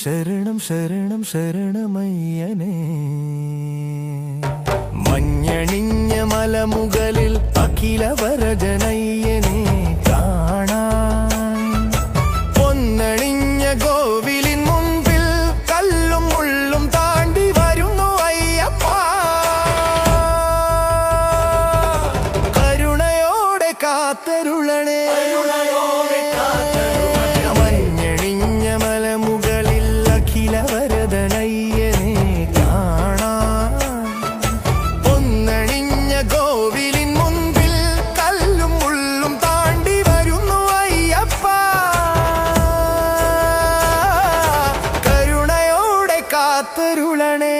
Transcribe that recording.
ശരണം ശരണം ശരണമയ്യനേ. മഞ്ഞണിഞ്ഞ മലമുകളിൽ അഖിലവരജനയ്യനെ കാണാൻ, പൊന്നണിഞ്ഞ കോവിലിൻ മുൻപിൽ കല്ലും മുള്ളും താണ്ടി വരുന്നു അയ്യപ്പ. കരുണയോടെ കാത്തരുളണേ, മഞ്ഞണിഞ്ഞ മലമുകളിൽ അഖിലവരദനയ്യനെ കാണാൻ, പൊന്നണിഞ്ഞ കോവിലിൻ മുൻപിൽ കല്ലും മുള്ളും താണ്ടി വരുന്നു അയ്യപ്പ. കരുണയോടെ കാത്തരുളണേ.